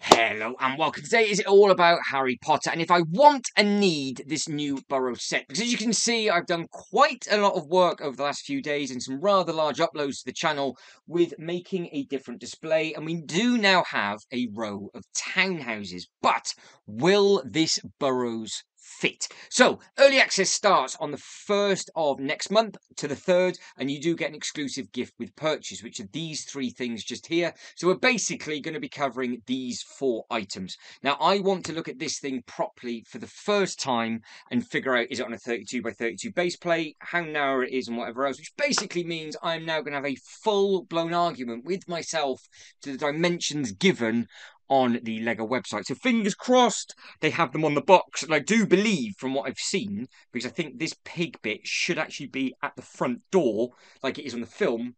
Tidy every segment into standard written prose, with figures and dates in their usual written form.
Hello and welcome. Today is all about Harry Potter, and if I want and need this new Burrow set, because as you can see I've done quite a lot of work over the last few days and some rather large uploads to the channel with making a different display, and we do now have a row of townhouses, but will this Burrows fit? So early access starts on the 1st of next month to the 3rd, and you do get an exclusive gift with purchase, which are these three things just here. So we're basically going to be covering these 4 items. Now I want to look at this thing properly for the first time and figure out, is it on a 32 by 32 base plate, how narrow it is and whatever else, which basically means I'm now going to have a full blown argument with myself to the dimensions given on the Lego website. So fingers crossed they have them on the box, and I do believe from what I've seen, because I think this pig bit should actually be at the front door like it is on the film,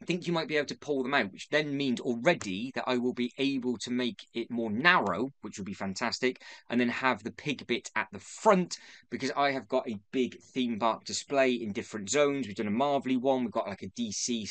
I think you might be able to pull them out, which then means already that I will be able to make it more narrow, which would be fantastic, and then have the pig bit at the front, because I have got a big theme park display in different zones. We've done a Marvel one, we've got like a DC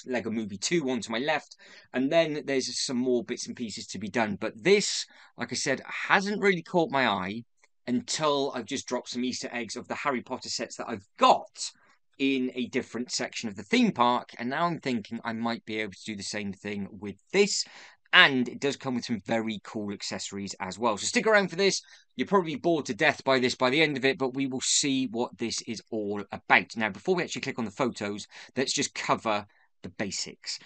Lego Movie 2 one to my left, and then there's some more bits and pieces to be done. But this, like I said, hasn't really caught my eye until I've just dropped some Easter eggs of the Harry Potter sets that I've got in a different section of the theme park, and now I'm thinking I might be able to do the same thing with this, and it does come with some very cool accessories as well. So stick around for this. You're probably bored to death by this by the end of it, but we will see what this is all about. Now, before we actually click on the photos, let's just cover the basics.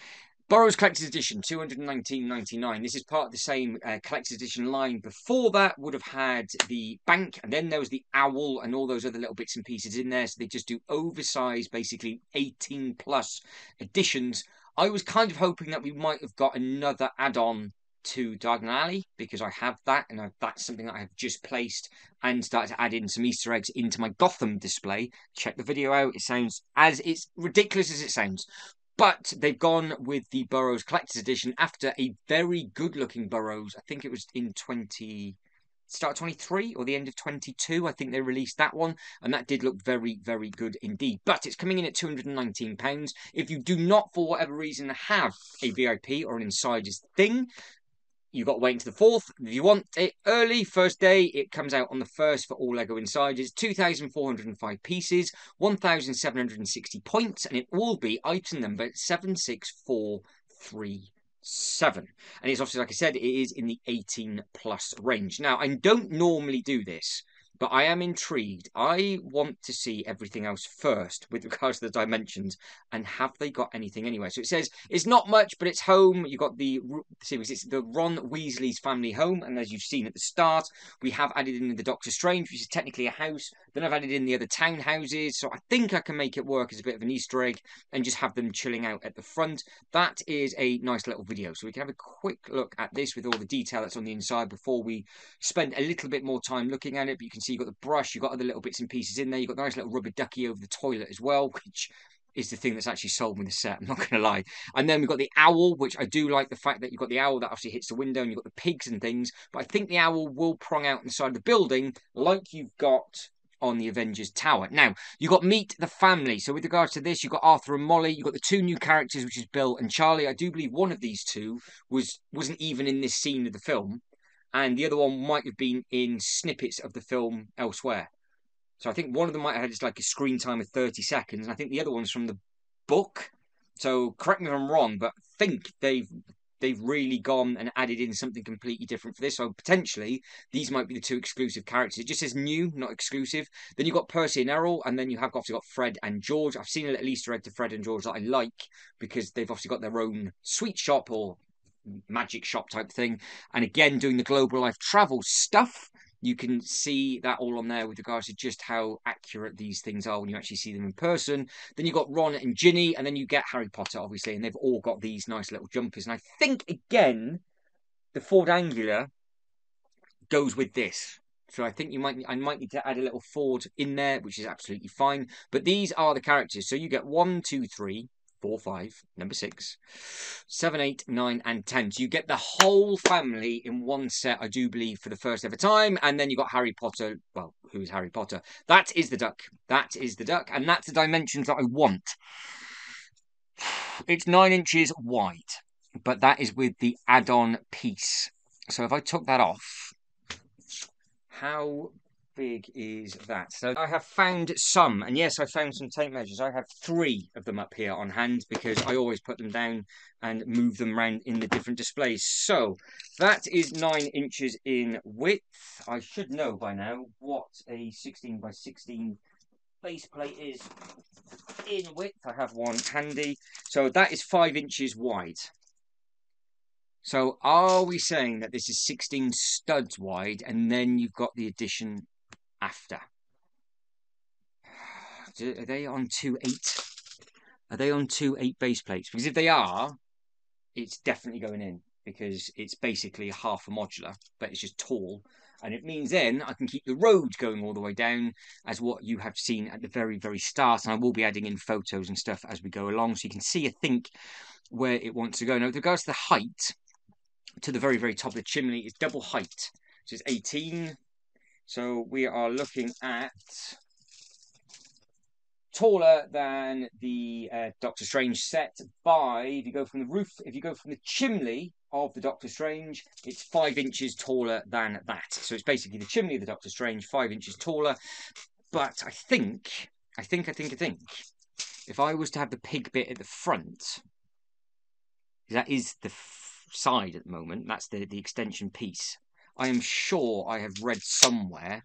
Burrow's Collector's Edition, $219.99. This is part of the same Collector's Edition line. Before that would have had the bank, and then there was the owl and all those other little bits and pieces in there. So they just do oversized, basically 18 plus editions. I was kind of hoping that we might have got another add-on to Diagon Alley, because I have that, and that's something that I have just placed and started to add in some Easter eggs into my Gotham display. Check the video out. It sounds as ridiculous as it sounds. But they've gone with the Burrows Collector's Edition after a very good-looking Burrows. I think it was in start 23 or the end of 22. I think they released that one, and that did look very, very good indeed. But it's coming in at £219. If you do not, for whatever reason, have a VIP or an Insiders thing, you've got to wait until the 4th. If you want it early, first day, it comes out on the 1st for all LEGO Insiders. 2,405 pieces, 1,760 points, and it will be item number 76437. And it's obviously, like I said, it is in the 18 plus range. Now, I don't normally do this, but I am intrigued. I want to see everything else first with regards to the dimensions, and have they got anything anyway? So it says it's not much, but it's home. You've got the series. It's the Ron Weasley's family home, and as you've seen at the start, we have added in the Doctor Strange, which is technically a house. Then I've added in the other townhouses, so I think I can make it work as a bit of an Easter egg and just have them chilling out at the front. That is a nice little video, so we can have a quick look at this with all the detail that's on the inside before we spend a little bit more time looking at it. But you can see you've got the brush, you've got other little bits and pieces in there. You've got the nice little rubber ducky over the toilet as well, which is the thing that's actually sold me the set, I'm not going to lie. And then we've got the owl, which I do like the fact that you've got the owl that obviously hits the window, and you've got the pigs and things. But I think the owl will prong out inside the building like you've got on the Avengers Tower. Now, you've got Meet the Family. So with regards to this, you've got Arthur and Molly. You've got the 2 new characters, which is Bill and Charlie. I do believe one of these 2 wasn't even in this scene of the film, and the other one might have been in snippets of the film elsewhere. So I think one of them might have had just like a screen time of 30 seconds, and I think the other one's from the book. So correct me if I'm wrong, but I think they've really gone and added in something completely different for this. So potentially these might be the 2 exclusive characters. It just says new, not exclusive. Then you've got Percy and Errol, and then you have obviously got Fred and George. I've seen a little Easter egg to Fred and George that I like, because they've obviously got their own sweet shop or magic shop type thing, and again doing the global life travel stuff. You can see that all on there with regards to just how accurate these things are when you actually see them in person. Then you've got Ron and Ginny, and then you get Harry Potter, obviously, and they've all got these nice little jumpers. And I think, again, the Ford Angular goes with this. So I think I might need to add a little Ford in there, which is absolutely fine. But these are the characters. So you get 1, 2, 3, 4, 5, number 6, 7, 8, 9, and 10. So you get the whole family in one set, I do believe, for the first ever time. And then you got Harry Potter. Well, who is Harry Potter? That is the duck. That is the duck. And that's the dimensions that I want. It's 9 inches wide, but that is with the add-on piece So if I took that off, how big is that? So I have found some, and yes, I found some tape measures. I have 3 of them up here on hand because I always put them down and move them around in the different displays. So that is 9 inches in width. I should know by now what a 16 by 16 base plate is in width. I have one handy. So that is 5 inches wide. So are we saying that this is 16 studs wide and then you've got the addition after? Are they on 2.8? Are they on 2.8 base plates? Because if they are, it's definitely going in because it's basically half a modular, but it's just tall. And it means then I can keep the road going all the way down as what you have seen at the very, very start. And I will be adding in photos and stuff as we go along. So you can see, I think, where it wants to go. Now, with regards to the height, to the very, very top of the chimney is double height. So it's 18. So we are looking at taller than the Doctor Strange set by, if you go from the roof, if you go from the chimney of the Doctor Strange, it's 5 inches taller than that. So it's basically the chimney of the Doctor Strange, 5 inches taller. But I think, if I was to have the pig bit at the front, that is the side at the moment, that's the extension piece. I am sure I have read somewhere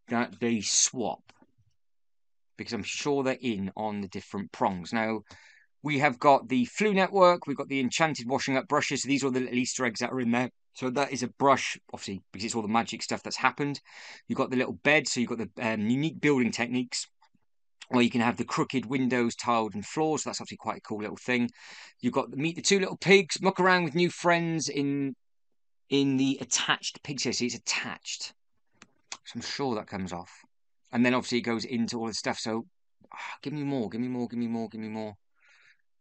that they swap, because I'm sure they're in on the different prongs. Now, we have got the Flu Network, we've got the Enchanted Washing Up brushes, so these are the little Easter eggs that are in there. So that is a brush, obviously, because it's all the magic stuff that's happened. You've got the little bed, so you've got the unique building techniques, or you can have the crooked windows, tiled and floors. So that's actually quite a cool little thing. You've got meet the 2 little pigs, muck around with new friends in the attached pigs here. See, it's attached. So I'm sure that comes off. And then obviously it goes into all the stuff. So give me more, give me more, give me more, give me more.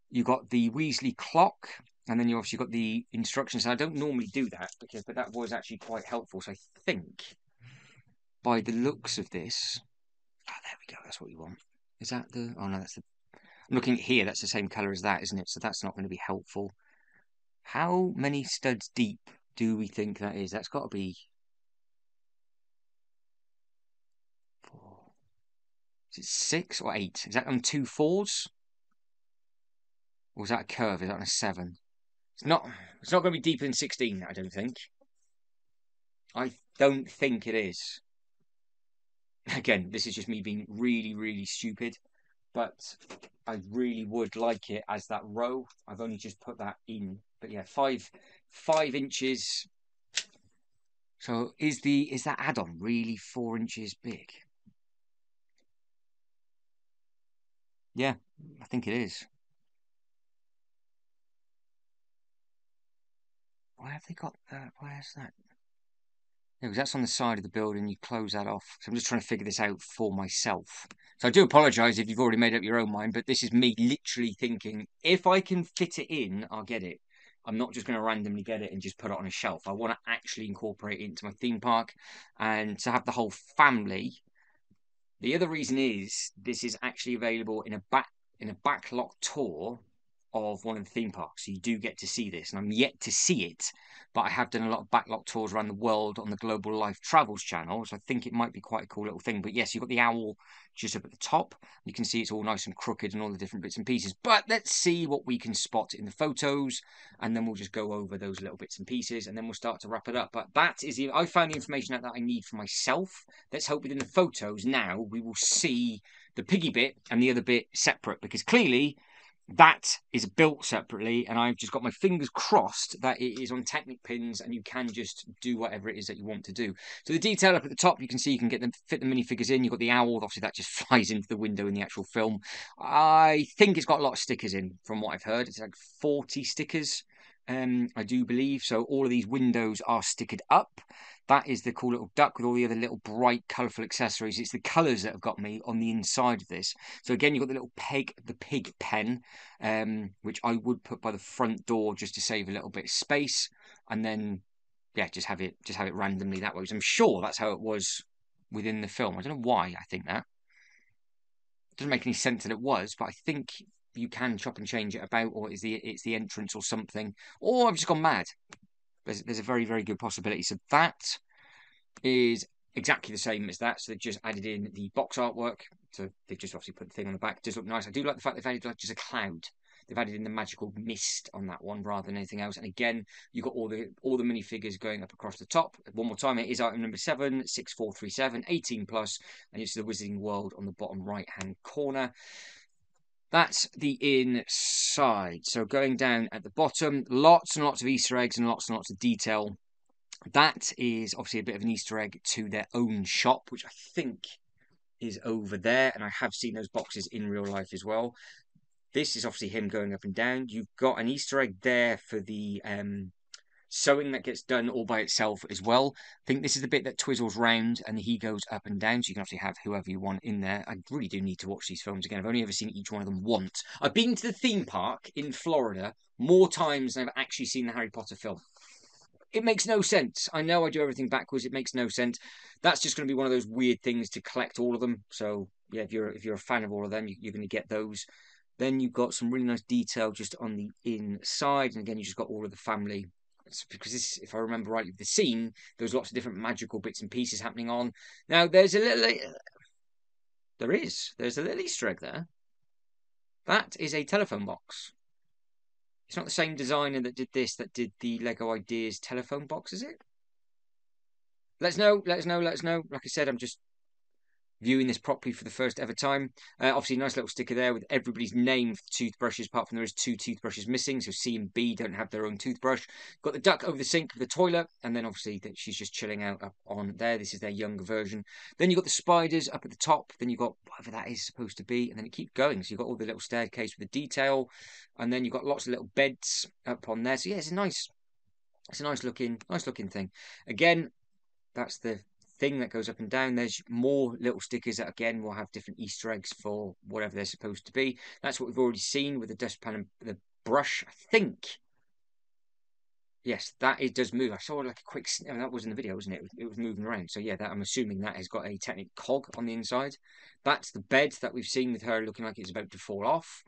You got the Weasley clock, and then you obviously got the instructions. And I don't normally do that, but that was actually quite helpful. So I think by the looks of this, there we go. That's what you want. Is that the? Oh no, that's the. I'm looking at here. That's the same color as that, isn't it? So that's not going to be helpful. How many studs deep do we think that is? That's got to be 4. Is it 6 or 8? Is that on 2 4s? Or is that a curve? Is that on a 7? It's not going to be deeper than 16, I don't think. I don't think it is. Again, this is just me being really, really stupid. But I really would like it as that row. I've only just put that in. But yeah, 5 inches. So is that add-on really 4 inches big? Yeah, I think it is. Where have they got that? Where's that? Yeah, because that's on the side of the building. You close that off. So I'm just trying to figure this out for myself. So I do apologise if you've already made up your own mind, but this is me literally thinking, if I can fit it in, I'll get it. I'm not just going to randomly get it and just put it on a shelf. I want to actually incorporate it into my theme park and to have the whole family. The other reason is this is actually available in a backlot tour of one of the theme parks. So you do get to see this, and I'm yet to see it, but I have done a lot of backlot tours around the world on the Global Life Travels channel, so I think it might be quite a cool little thing. But yes, you've got the owl just up at the top. You can see it's all nice and crooked and all the different bits and pieces. But let's see what we can spot in the photos, and then we'll just go over those little bits and pieces, and then we'll start to wrap it up. But that is I found the information out that I need for myself. Let's hope within the photos now we will see the piggy bit and the other bit separate, because clearly that is built separately, and I've just got my fingers crossed that it is on Technic pins and you can just do whatever it is that you want to do. So the detail up at the top, you can see you can fit the minifigures in. You've got the owl, obviously that just flies into the window in the actual film. I think it's got a lot of stickers in from what I've heard. It's like 40 stickers, I do believe. So all of these windows are stickered up. That is the cool little duck with all the other little bright, colourful accessories. It's the colours that have got me on the inside of this. So again, you've got the little pig pen, which I would put by the front door just to save a little bit of space, and then yeah, just have it randomly that way. So I'm sure that's how it was within the film. I don't know why I think that. It doesn't make any sense that it was, but I think you can chop and change it about, or it's the entrance or something. Or I've just gone mad. There's a very, very good possibility. So that is exactly the same as that. So they've just added in the box artwork. So they've just obviously put the thing on the back. It does look nice. I do like the fact they've added like just a cloud. They've added in the magical mist on that one rather than anything else. And again, you've got all the minifigures going up across the top. One more time, it is item number 76437, 18 plus, and it's the Wizarding World on the bottom right hand corner. That's the inside. So going down at the bottom, lots and lots of Easter eggs and lots of detail. That is obviously a bit of an Easter egg to their own shop, which I think is over there. And I have seen those boxes in real life as well. This is obviously him going up and down. You've got an Easter egg there for the sewing that gets done all by itself as well. I think this is the bit that twizzles round and he goes up and down, so you can actually have whoever you want in there. I really do need to watch these films again. I've only ever seen each one of them once. I've been to the theme park in Florida more times than I've actually seen the Harry Potter film. It makes no sense. I know I do everything backwards. It makes no sense. That's just going to be one of those weird things to collect all of them. So yeah, if you're a fan of all of them, you're going to get those. Then you've got some really nice detail just on the inside, and again, you just got all of the family. It's because this, if I remember rightly, the scene, there's lots of different magical bits and pieces happening on. Now there's a little Easter egg there. That is a telephone box. It's not the same designer that did this that did the Lego Ideas telephone box, is it? Let us know. Like I said, I'm just viewing this properly for the first ever time. Obviously, nice little sticker there with everybody's name for the toothbrushes, apart from there is 2 toothbrushes missing. So C and B don't have their own toothbrush. Got the duck over the sink of the toilet, and then obviously she's just chilling out up on there. This is their younger version. Then you've got the spiders up at the top. Then you've got whatever that is supposed to be, and then it keeps going. So you've got all the little staircase with the detail, and then you've got lots of little beds up on there. So yeah, it's a nice looking thing. Again, that's the thing that goes up and down. There's more little stickers that again will have different Easter eggs for whatever they're supposed to be. That's what we've already seen with the dustpan and the brush. I think, yes, that it does move. I saw like a quick. That was in the video, wasn't it? It was moving around. So yeah, that I'm assuming that has got a Technic cog on the inside. That's the bed that we've seen with her looking like it's about to fall off.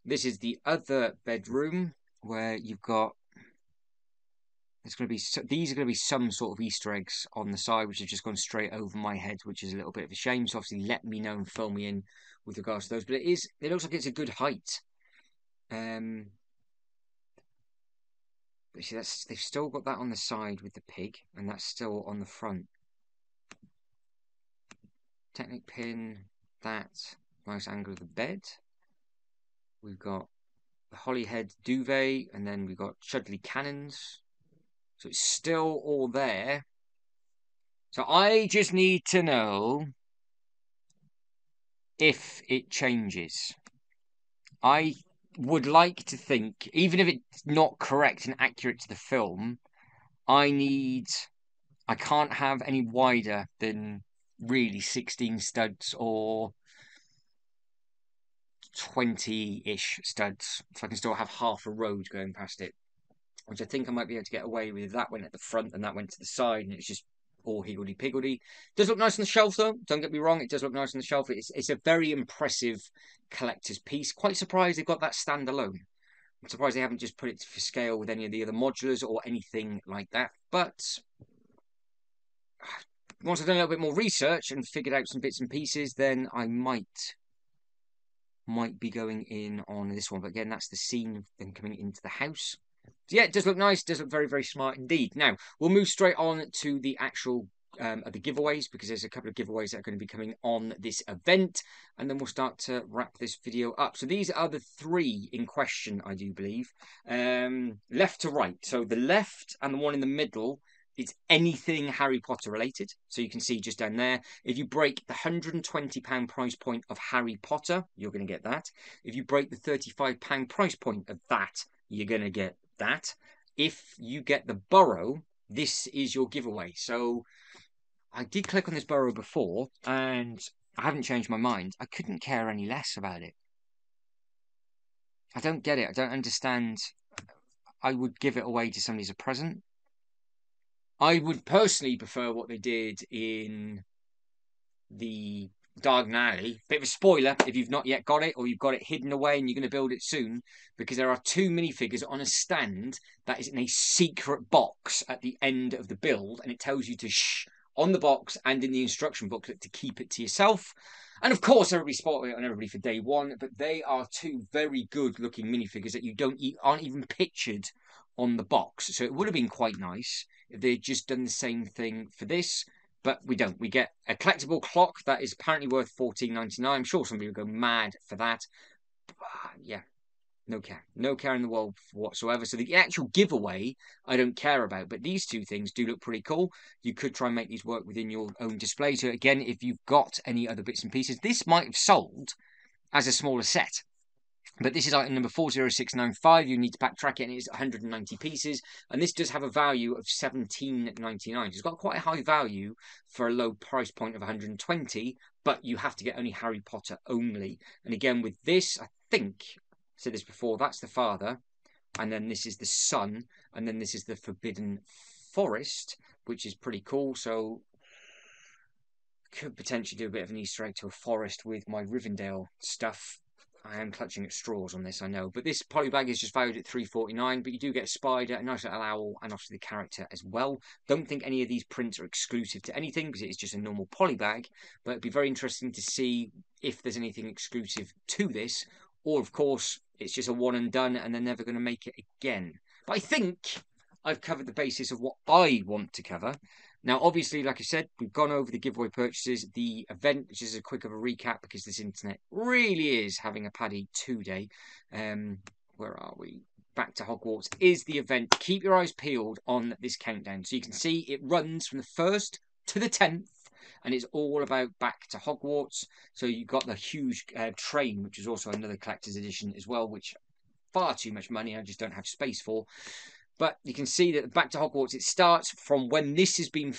This is the other bedroom where you've got. These are going to be some sort of Easter eggs on the side, which have just gone straight over my head, which is a little bit of a shame. So obviously, let me know and fill me in with regards to those. But it looks like it's a good height. But see, they've still got that on the side with the pig, and that's still on the front. Technic pin, that nice angle of the bed. We've got the Hollyhead duvet, and then we've got Chudley cannons. So it's still all there. So I just need to know if it changes. I would like to think, even if it's not correct and accurate to the film, I can't have any wider than really 16 studs or 20-ish studs. So I can still have half a road going past it. Which I think I might be able to get away with if that went at the front and that went to the side and it's just all higgledy-piggledy. Does look nice on the shelf though, don't get me wrong, it does look nice on the shelf. It's a very impressive collector's piece. Quite surprised they've got that standalone. I'm surprised they haven't just put it for scale with any of the other modulars or anything like that. But once I've done a little bit more research and figured out some bits and pieces, then I might be going in on this one. But again, that's the scene of them coming into the house. So yeah, it does look nice. It does look very, very smart indeed. Now, we'll move straight on to the actual the giveaways, because there's a couple of giveaways that are going to be coming on this event, and then we'll start to wrap this video up. So these are the 3 in question, I do believe, left to right. So the left and the one in the middle, it's anything Harry Potter related. So you can see just down there, if you break the £120 price point of Harry Potter, you're going to get that. If you break the £35 price point of that, you're going to get that. If you get the Burrow, this is your giveaway. So I did click on this Burrow before, and I haven't changed my mind. I couldn't care any less about it. I don't get it. I don't understand. I would give it away to somebody as a present. I would personally prefer what they did in the Diagon Alley. Bit of a spoiler if you've not yet got it, or you've got it hidden away and you're going to build it soon, because there are 2 minifigures on a stand that is in a secret box at the end of the build, and it tells you to shh on the box and in the instruction booklet to keep it to yourself. And of course, everybody spotted it on everybody for day one, but they are 2 very good looking minifigures that you aren't even pictured on the box. So it would have been quite nice if they'd just done the same thing for this. But we don't. We get a collectible clock that is apparently worth $14.99. I'm sure somebody would go mad for that. But, yeah, no care. No care in the world whatsoever. So the actual giveaway, I don't care about. But these 2 things do look pretty cool. You could try and make these work within your own display. So again, if you've got any other bits and pieces, this might have sold as a smaller set. But this is item number 40695. You need to backtrack it, and it is 190 pieces. And this does have a value of $17.99. It's got quite a high value for a low price point of 120, but you have to get only Harry Potter only. And again, with this, I think I said this before, that's the father, and then this is the son, and then this is the Forbidden Forest, which is pretty cool. So could potentially do a bit of an Easter egg to a forest with my Rivendell stuff. I am clutching at straws on this, I know. But this polybag is just valued at $3.49. But you do get a spider, a nice little owl, and obviously the character as well. Don't think any of these prints are exclusive to anything, because it is just a normal polybag. But it'd be very interesting to see if there's anything exclusive to this. Or, of course, it's just a one and done, and they're never going to make it again. But I think I've covered the basis of what I want to cover. Now, obviously, like I said, we've gone over the giveaway purchases, the event, which is a quick of a recap because this internet really is having a Paddy 2-day. Where are we? Back to Hogwarts is the event. Keep your eyes peeled on this countdown. So you can see it runs from the 1st to the 10th, and it's all about Back to Hogwarts. So you've got the huge train, which is also another collector's edition as well, which far too much money I just don't have space for. But you can see that Back to Hogwarts, it starts from when this has been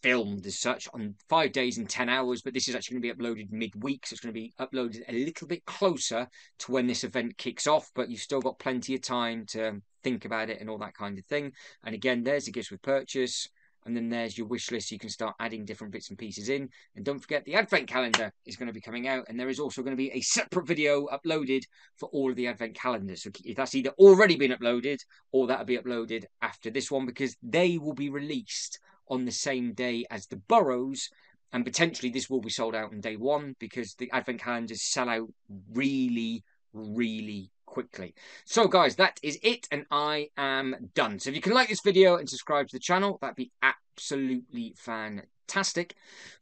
filmed as such on 5 days and 10 hours, but this is actually going to be uploaded midweek, so it's going to be uploaded a little bit closer to when this event kicks off, but you've still got plenty of time to think about it and all that kind of thing. And again, there's the gifts with purchase. And then there's your wish list. So you can start adding different bits and pieces in. And don't forget, the Advent calendar is going to be coming out. And there is also going to be a separate video uploaded for all of the Advent calendars. So that's either already been uploaded or that'll be uploaded after this one, because they will be released on the same day as the Burrows. And potentially this will be sold out on day one, because the Advent calendars sell out really, really quickly. So guys, that is it, and I am done. So if you can like this video and subscribe to the channel, that'd be absolutely fantastic.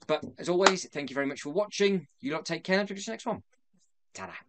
But as always, thank you very much for watching. You lot take care, and I'll see you next one. Ta-da.